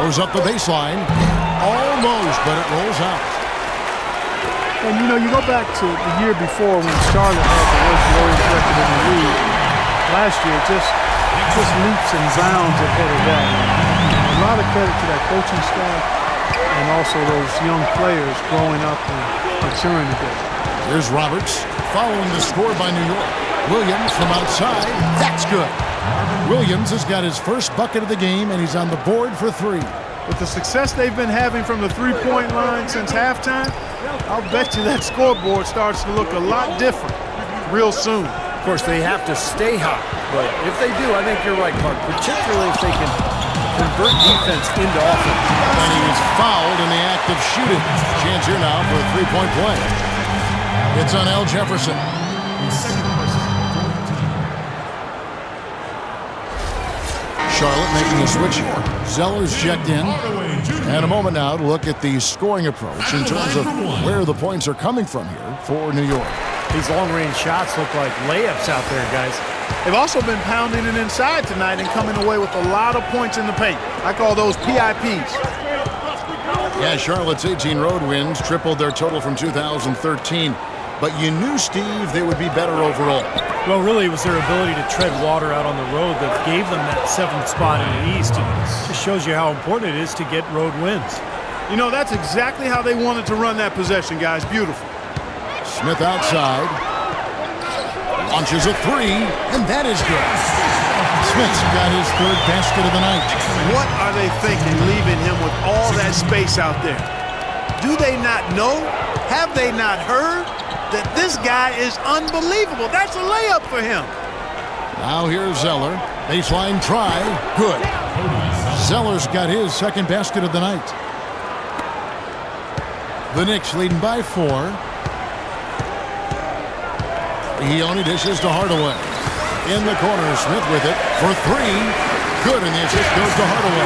Goes up the baseline. Almost, but it rolls out. And, you know, you go back to the year before when Charlotte had the worst Warriors record in the league. Last year, just leaps and bounds ahead of that. A lot of credit to that coaching staff and also those young players growing up and maturing a bit. Here's Roberts following the score by New York. Williams from outside. That's good. Williams has got his first bucket of the game, and he's on the board for 3. With the success they've been having from the three-point line since halftime, I'll bet you that scoreboard starts to look a lot different real soon. Of course, they have to stay hot, but if they do, I think you're right, Clark, particularly if they can convert defense into offense. And he was fouled in the act of shooting. Chance here now for a 3-point play. It's on Al Jefferson. Charlotte making a switch here. Zeller's checked in. And a moment now to look at the scoring approach in terms of where the points are coming from here for New York. These long-range shots look like layups out there, guys. They've also been pounding it inside tonight and coming away with a lot of points in the paint. I call those PIPs. Yeah, Charlotte's 18 road wins tripled their total from 2013. But you knew, Steve, they would be better overall. Well, really, it was their ability to tread water out on the road that gave them that 7th spot in the East. It just shows you how important it is to get road wins. You know, that's exactly how they wanted to run that possession, guys. Beautiful. Smith outside. Launches a three, and that is good. Smith's got his 3rd basket of the night. What are they thinking, leaving him with all that space out there? Do they not know? Have they not heard that this guy is unbelievable? That's a layup for him. Now here's Zeller. Baseline try. Good. Zeller's got his 2nd basket of the night. The Knicks leading by 4. He only dishes to Hardaway. In the corner, Smith with it for 3. Good, and the assist goes to Hardaway.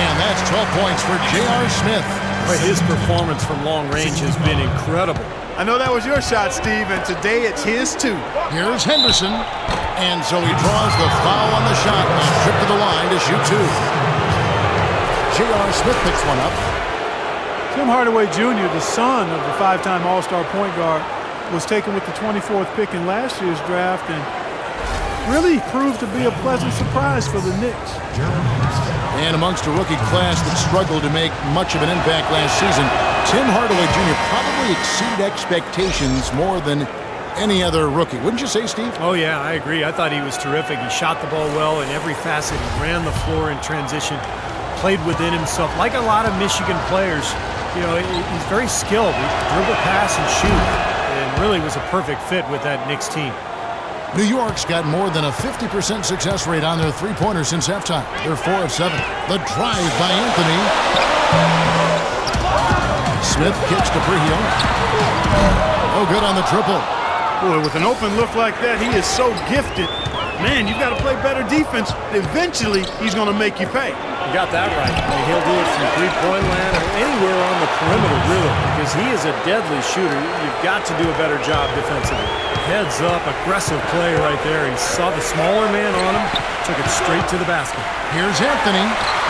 And that's 12 points for J.R. Smith. But his performance from long range has been incredible. I know that was your shot, Steve, and today it's his too. Here's Henderson. And so he draws the foul on the shot and trip to the line to shoot 2. J.R. Smith picks one up. Tim Hardaway Jr., the son of the 5-time All-Star point guard, was taken with the 24th pick in last year's draft and really proved to be a pleasant surprise for the Knicks. And amongst a rookie class that struggled to make much of an impact last season, Tim Hardaway Jr. probably exceeded expectations more than any other rookie. Wouldn't you say, Steve? Oh, yeah, I agree. I thought he was terrific. He shot the ball well in every facet. He ran the floor in transition, played within himself. Like a lot of Michigan players, you know, he's very skilled. He dribble, pass, and shoot. And really was a perfect fit with that Knicks team. New York's got more than a 50% success rate on their three-pointers since halftime. They're 4 of 7. The drive by Anthony. Smith kicks to Prehio. Oh, good on the triple. Boy, with an open look like that, he is so gifted. Man, you've got to play better defense. Eventually, he's going to make you pay. You got that right. I mean, he'll do it from three-point land or anywhere on the perimeter, really, because he is a deadly shooter. You've got to do a better job defensively. Heads up, aggressive play right there. He saw the smaller man on him, took it straight to the basket. Here's Anthony.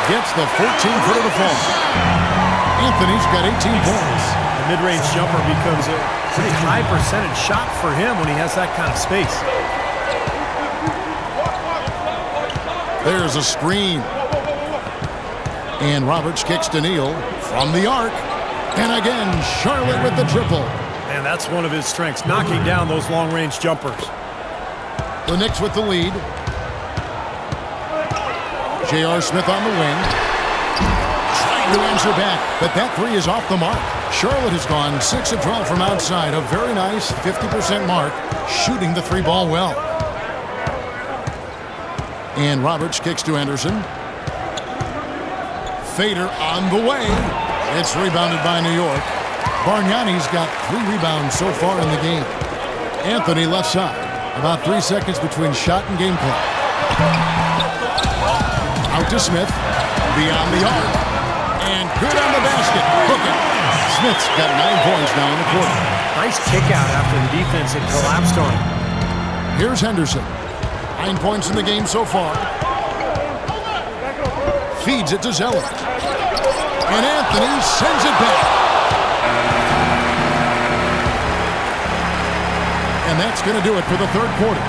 Gets the 14-footer to fall. Anthony's got 18 points. The mid-range jumper becomes a pretty high percentage shot for him when he has that kind of space. There's a screen. And Roberts kicks to Neal from the arc. And again, Charlotte with the triple. And that's one of his strengths, knocking down those long-range jumpers. The Knicks with the lead. J.R. Smith on the wing. Trying to answer back, but that 3 is off the mark. Charlotte has gone 6 of 12 from outside. A very nice 50% mark, shooting the 3-ball well. And Roberts kicks to Anderson. Fader on the way. It's rebounded by New York. Bargnani's got 3 rebounds so far in the game. Anthony left side. About 3 seconds between shot and game clock. Out to Smith. Beyond the arc. And good on the basket. Hook it. Smith's got 9 points now in the quarter. Nice kick out after the defense had collapsed on him. Here's Henderson. 9 points in the game so far. Feeds it to Zeller. And Anthony sends it back. And that's going to do it for the third quarter.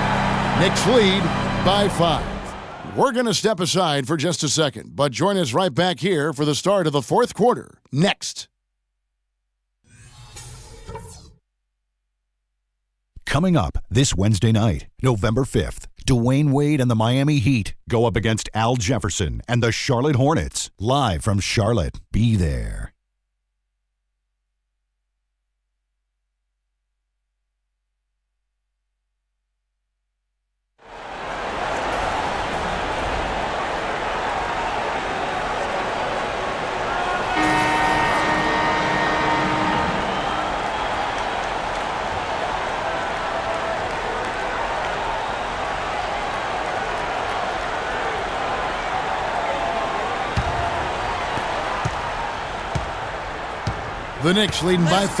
Knicks lead by 5. We're going to step aside for just a second, but join us right back here for the start of the fourth quarter. Next. Coming up this Wednesday night, November 5th, Dwayne Wade and the Miami Heat go up against Al Jefferson and the Charlotte Hornets. Live from Charlotte. Be there. The Knicks leading by 5.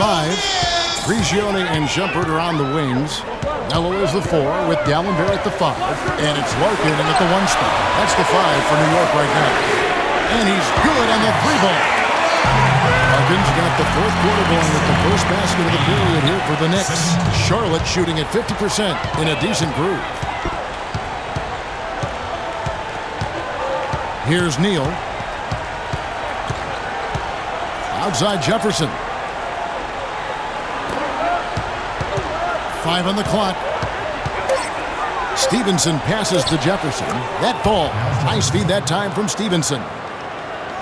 Prigioni and Shumpert are on the wings. Mello is the 4 with Dallenberg at the 5. And it's Larkin in at the 1 spot. That's the 5 for New York right now. And he's good on the 3 ball. Larkin's got the 4th quarter going with the first basket of the period here for the Knicks. Charlotte shooting at 50% in a decent groove. Here's Neal. Outside Jefferson. 5 on the clock. Stevenson passes to Jefferson. That ball. Nice feed that time from Stevenson.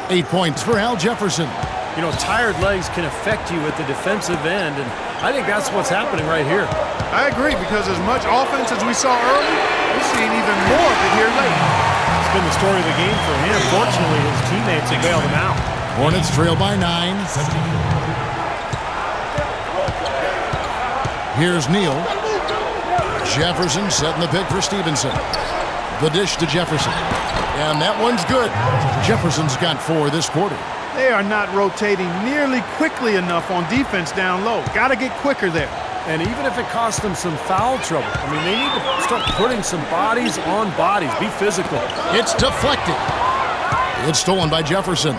8 points for Al Jefferson. You know, tired legs can affect you at the defensive end, and I think that's what's happening right here. I agree, because as much offense as we saw early, we're seeing even more of it here late. It's been the story of the game for him. Fortunately, his teammates have bailed him out. Hornets trail by 9. Here's Neal. Jefferson setting the pick for Stevenson. The dish to Jefferson. And that one's good. Jefferson's got 4 this quarter. They are not rotating nearly quickly enough on defense down low. Got to get quicker there. And even if it costs them some foul trouble, I mean, they need to start putting some bodies on bodies. Be physical. It's deflected. It's stolen by Jefferson.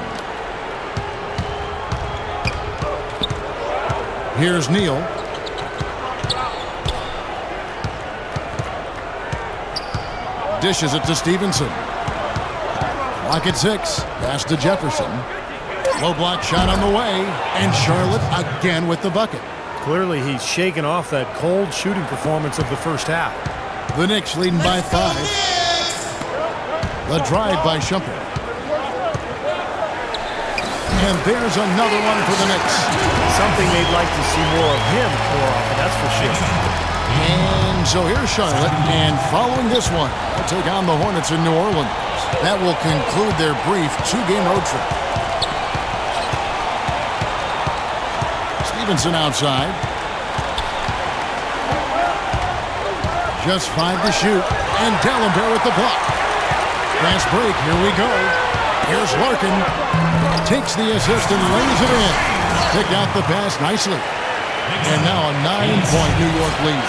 Here's Neal. Dishes it to Stevenson. Clock at 6. Pass to Jefferson. Low block shot on the way. And Charlotte again with the bucket. Clearly, he's shaken off that cold shooting performance of the first half. The Knicks leading by 5. The drive by Shumpert. And there's another one for the Knicks. Something they'd like to see more of him more often, that's for sure. And so here's Charlotte, and following this one, they'll take on the Hornets in New Orleans. That will conclude their brief 2-game road trip. Stevenson outside. Just 5 to shoot, and Dallenberg with the block. Fast break, here we go. Here's Larkin. Takes the assist and lays it in. Picked out the pass nicely. And now a 9-point New York lead.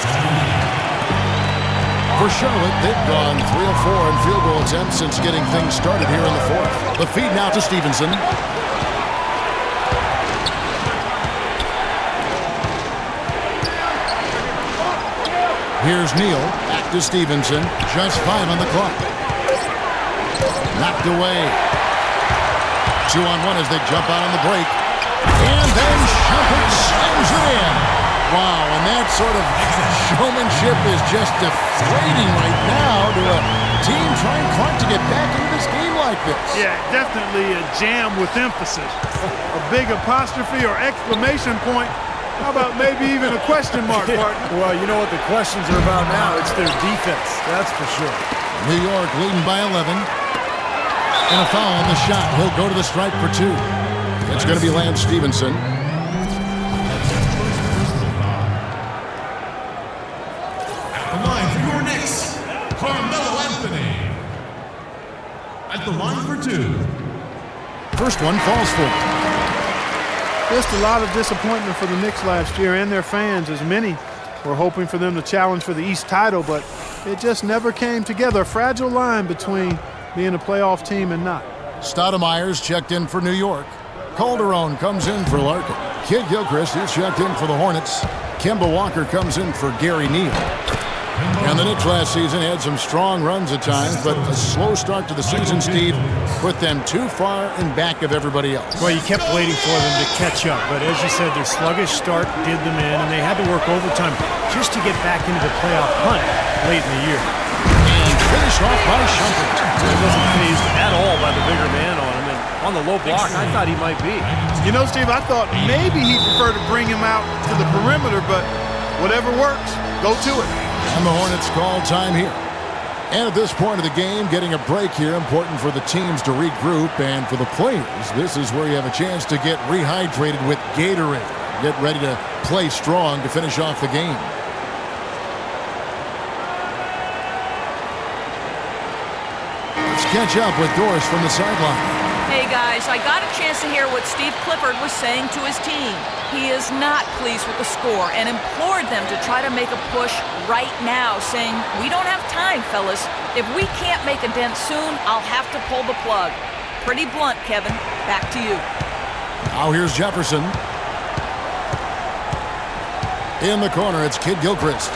For Charlotte, they've gone 3 of 4 in field goal attempts since getting things started here in the 4th. The feed now to Stevenson. Here's Neal. Back to Stevenson. Just 5 on the clock. Knocked away. 2-on-1 as they jump out on the break. And then Shumpert slams it in. Wow, and that sort of showmanship is just deflating right now to a team trying hard to get back into this game like this. Yeah, definitely a jam with emphasis. A big apostrophe or exclamation point. How about maybe even a question mark, partner? Well, you know what the questions are about now. It's their defense, that's for sure. New York leading by 11. And a foul on the shot. He'll go to the stripe for 2. It's going to be Lance Stevenson. At the line for your Knicks, Carmelo Anthony. At the line for 2. First one falls for him. Just a lot of disappointment for the Knicks last year and their fans, as many were hoping for them to challenge for the East title, but it just never came together. A fragile line between being a playoff team and not. Stoudemire's checked in for New York. Calderon comes in for Larkin. Kid Gilchrist is checked in for the Hornets. Kemba Walker comes in for Gary Neal. And the Knicks last season had some strong runs at times, but a slow start to the season, Steve, put them too far in back of everybody else. Well, you kept waiting for them to catch up, but as you said, their sluggish start did them in, and they had to work overtime just to get back into the playoff hunt late in the year. And finished off by Shumpert. He wasn't fazed at all by the bigger man on him, and on the low block, I thought he might be. You know, Steve, I thought maybe he'd prefer to bring him out to the perimeter, but whatever works, go to it. And the Hornets call time here. And at this point of the game, getting a break here, important for the teams to regroup, and for the players, this is where you have a chance to get rehydrated with Gatorade. Get ready to play strong to finish off the game. Let's catch up with Doris from the sideline. Hey guys, I got a chance to hear what Steve Clifford was saying to his team. He is not pleased with the score and implored them to try to make a push right now, saying, "We don't have time, fellas. If we can't make a dent soon, I'll have to pull the plug." Pretty blunt, Kevin. Back to you. Now here's Jefferson. In the corner, it's Kid Gilchrist.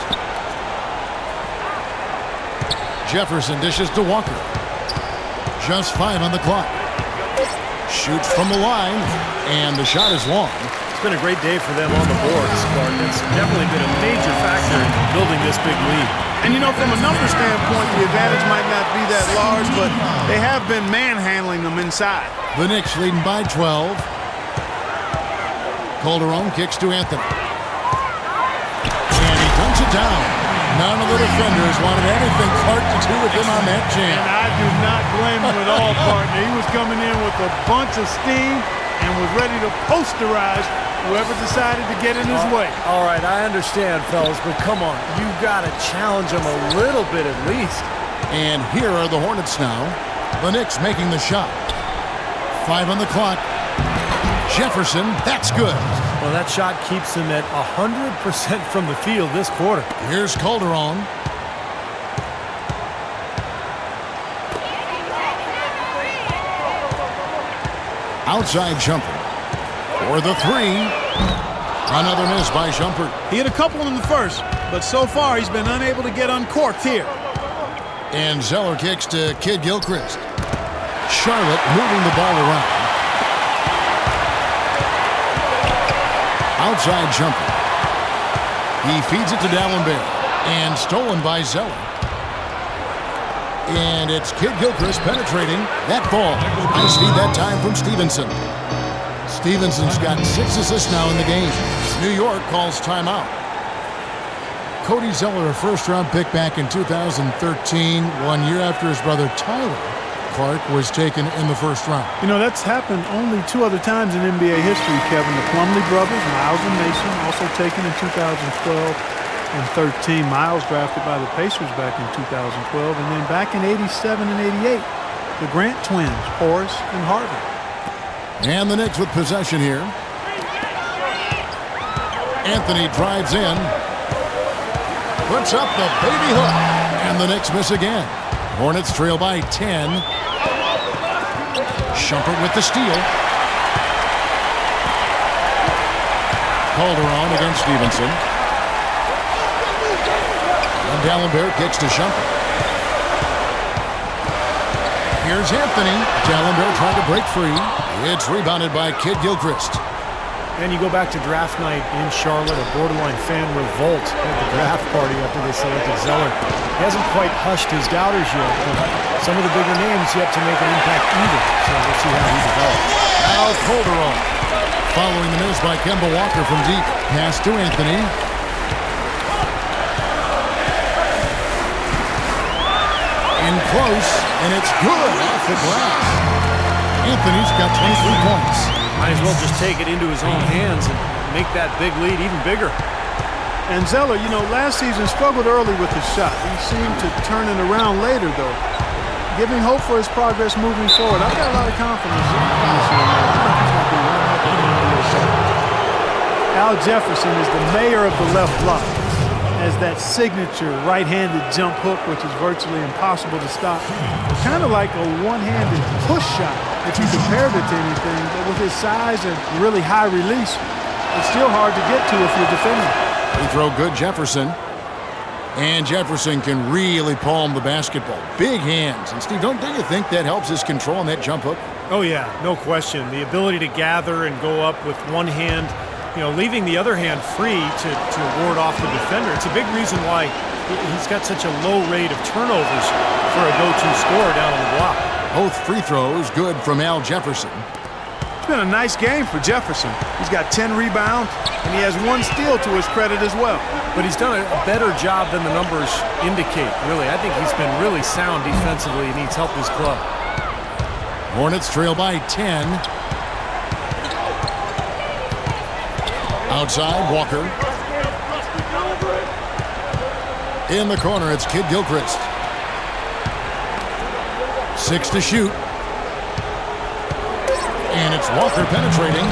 Jefferson dishes to Walker. Just 5 on the clock. Shoots from the line, and the shot is long. It's been a great day for them on the boards, Clark. It's definitely been a major factor in building this big lead. And, you know, from a number standpoint, the advantage might not be that large, but they have been manhandling them inside. The Knicks leading by 12. Calderon kicks to Anthony. And he dunks it down. None of the defenders wanted anything Clark to do with him on that jam. And I do not blame him at all, partner. He was coming in with a bunch of steam and was ready to posterize whoever decided to get in his way. All right, I understand, fellas, but come on. You got to challenge him a little bit at least. And here are the Hornets now. The Knicks making the shot. 5 on the clock. Jefferson, that's good. Well, that shot keeps him at 100% from the field this quarter. Here's Calderon. Outside jumper. For the 3. Another miss by Shumpert. He had a couple in the first, but so far he's been unable to get uncorked here. And Zeller kicks to Kid Gilchrist. Charlotte moving the ball around. Outside jumper. He feeds it to D'Alembert. And stolen by Zeller. And it's Kid Gilchrist penetrating. That ball. Nice feed that time from Stevenson. Stevenson's got 6 assists now in the game. New York calls timeout. Cody Zeller, a first-round pick back in 2013, 1 year after his brother Tyler Clark was taken in the first round. You know, that's happened only 2 other times in NBA history, Kevin. The Plumlee brothers, Miles and Mason, also taken in 2012 and 13. Miles drafted by the Pacers back in 2012. And then back in 87 and 88, the Grant twins, Horace and Harvey. And the Knicks with possession here. Anthony drives in. Puts up the baby hook. And the Knicks miss again. Hornets trail by 10. Shumpert with the steal. Calderon against Stevenson. And D'Alembert kicks to Shumpert. Here's Anthony. D'Alembert trying to break free. It's rebounded by Kid Gilchrist. And you go back to draft night in Charlotte, a borderline fan revolt at the draft party after they selected Zeller. He hasn't quite hushed his doubters yet, but some of the bigger names yet to make an impact either. So we'll see how he develops. Now Calderon. Following the miss by Kemba Walker from deep. Pass to Anthony. In close, and it's good off the glass. Anthony's got 23 points. Might as well just take it into his own hands and make that big lead even bigger. And Zeller, you know, last season struggled early with his shot. He seemed to turn it around later, though. Giving hope for his progress moving forward. I've got a lot of confidence in this year. Al Jefferson is the mayor of the left block. Has that signature right-handed jump hook, which is virtually impossible to stop. Kind of like a one-handed push shot if you compared it to anything, but with his size and really high release, it's still hard to get to if you're defending. Free throw good, Jefferson. And Jefferson can really palm the basketball. Big hands. And Steve, don't you think that helps his control on that jump hook? Oh yeah, no question. The ability to gather and go up with one hand, you know, leaving the other hand free to ward off the defender. It's a big reason why he's got such a low rate of turnovers for a go-to scorer down on the block. Both free throws good from Al Jefferson. It's been a nice game for Jefferson. He's got 10 rebounds, and he has 1 steal to his credit as well. But he's done a better job than the numbers indicate, really. I think he's been really sound defensively and he's helped his club. Hornets trail by 10. Outside, Walker. In the corner, it's Kid Gilchrist. 6 to shoot. And it's Walker penetrating,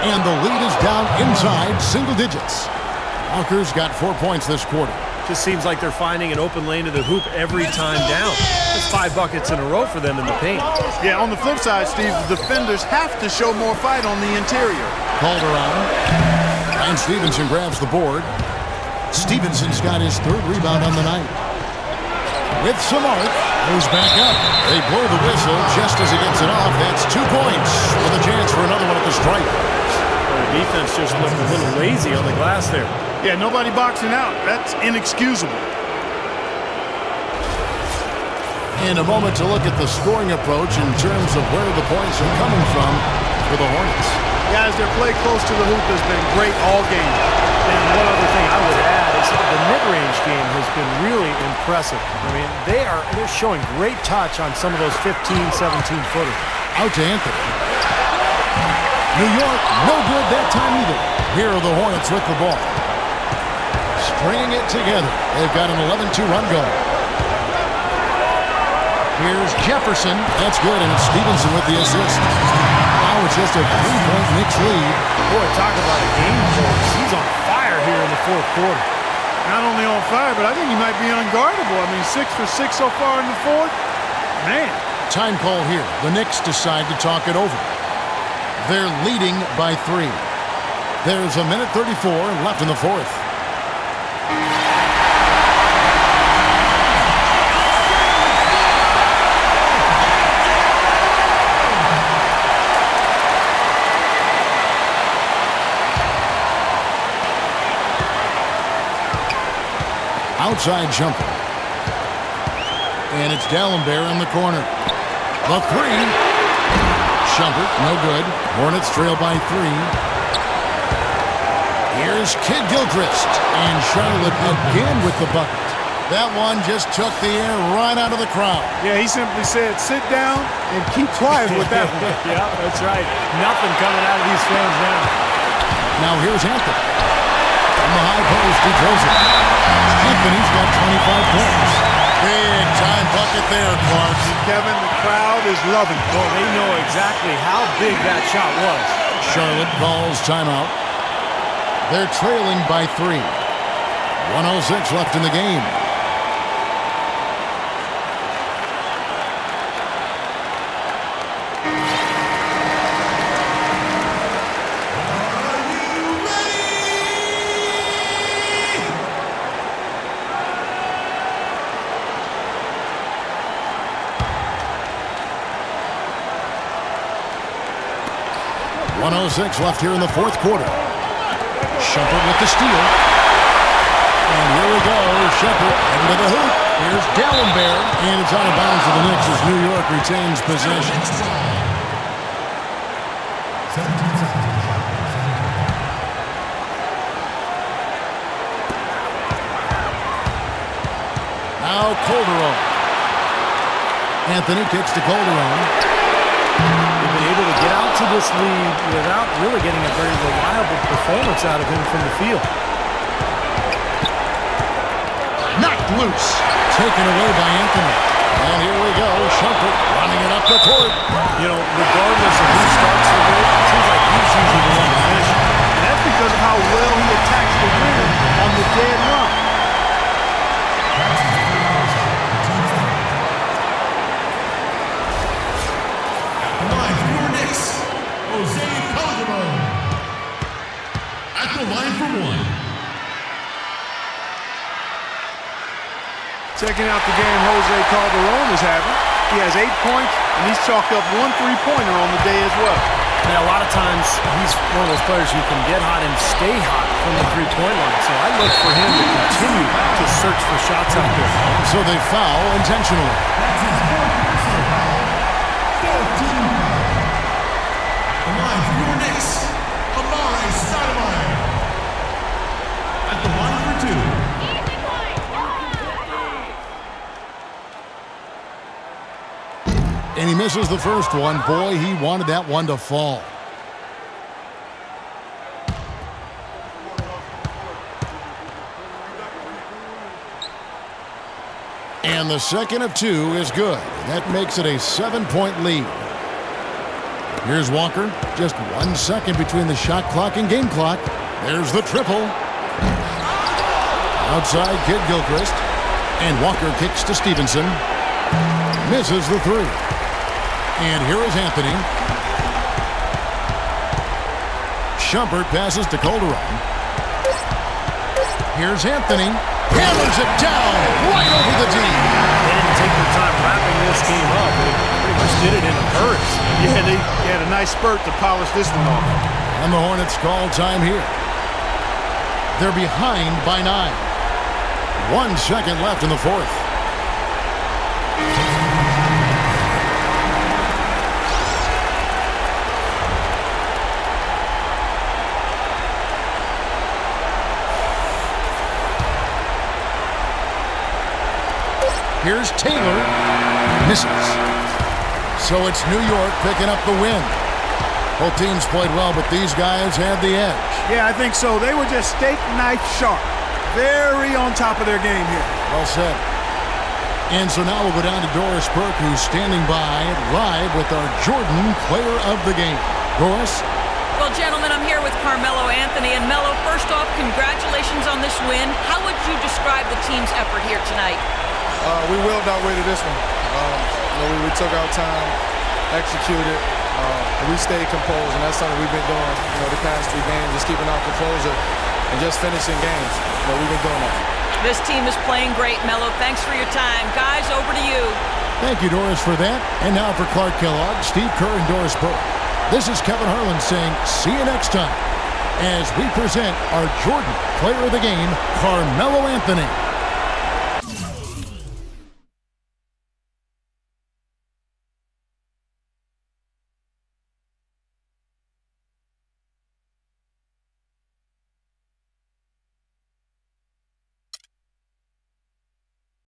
and the lead is down inside single digits. Walker's got 4 points this quarter. Just seems like they're finding an open lane to the hoop every time down. It's 5 buckets in a row for them in the paint. Yeah, on the flip side, Steve, the defenders have to show more fight on the interior. Calderon. Ryan Stevenson grabs the board. Stevenson's got his 3rd rebound on the night. With some arc, goes back up. They blow the whistle just as he gets it off. That's 2 points with a chance for another one at the stripe. The defense just looked a little lazy on the glass there. Yeah, nobody boxing out. That's inexcusable. In a moment to look at the scoring approach in terms of where the points are coming from for the Hornets. Guys, their play close to the hoop has been great all game. And one other thing I would add is the mid-range game has been really impressive. I mean, they're showing great touch on some of those 15, 17-footers. Out to Anthony. New York, no good that time either. Here are the Hornets with the ball. Stringing it together. They've got an 11-2 run going. Here's Jefferson. That's good, and it's Stevenson with the assist. Now it's just a 3-point Knicks lead. Boy, talk about a game force. He's on fire here in the 4th quarter. Not only on fire, but I think he might be unguardable. I mean, 6 for 6 so far in the 4th. Man. Time call here. The Knicks decide to talk it over. They're leading by 3. There's a minute 34 left in the 4th. Outside jumper. And it's Dalembert in the corner. The 3. Shumpert, no good. Hornets trail by 3. Here's Kid Gilchrist. And Charlotte again with the bucket. That one just took the air right out of the crowd. Yeah, he simply said, sit down and keep quiet with that one. Yeah, that's right. Nothing coming out of these fans now. Now here's Anthony. From the high post, he throws it. Anthony's got 25 points. Big time bucket there, Clark. Kevin, the crowd is loving it. Well, they know exactly how big that shot was. Charlotte calls timeout. They're trailing by 3. 1:06 left in the game. .06 left here in the 4th quarter. Shumpert with the steal. And here we go. Shumpert into the hoop. Here's Dalembert. And it's out of bounds to the Knicks as New York retains possession. Now Calderon. Anthony kicks to Calderon. They've been able to get out to this lead without really getting a very reliable performance out of him from the field. Knocked loose. Taken away by Anthony. And here we go. Shumpert running it up the court. You know, regardless of who starts the game, it seems like he's usually the one to finish. And that's because of how well he attacks the rim on the dead run. Checking out the game Jose Calderon is having. He has 8 points, and he's chalked up 1 3-pointer on the day as well. Yeah, a lot of times he's one of those players who can get hot and stay hot from the 3-point line. So I look for him to continue to search for shots out there. So they foul intentionally. The line for your Knicks, Amare Stoudemire. At the line for 2. And he misses the first one. Boy, he wanted that one to fall. And the second of 2 is good. That makes it a 7-point lead. Here's Walker. Just 1 second between the shot clock and game clock. There's the triple. Outside Kid Gilchrist. And Walker kicks to Stevenson. Misses the three. And here is Anthony. Shumpert passes to Calderon. Here's Anthony. Hammers it down right over the D. They didn't take their time wrapping this game up. They pretty much did it in a burst. Yeah, they had a nice spurt to polish this one off. And the Hornets call time here. They're behind by 9. 1 second left in the fourth. Here's Taylor. Misses. So it's New York picking up the win. Both teams played well, but these guys had the edge. Yeah, I think so. They were just steak knife sharp. Very on top of their game here. Well said. And so now we'll go down to Doris Burke, who's standing by live with our Jordan Player of the Game. Doris? Well, gentlemen, I'm here with Carmelo Anthony. And Melo, first off, congratulations on this win. How would you describe the team's effort here tonight? We willed our way to this one. We took our time, executed, we stayed composed, and that's something we've been doing the past 3 games, just keeping our composure and just finishing games. We've been doing that. This team is playing great, Melo. Thanks for your time. Guys, over to you. Thank you, Doris, for that. And now for Clark Kellogg, Steve Kerr, and Doris Burke. This is Kevin Harlan saying see you next time as we present our Jordan Player of the Game, Carmelo Anthony.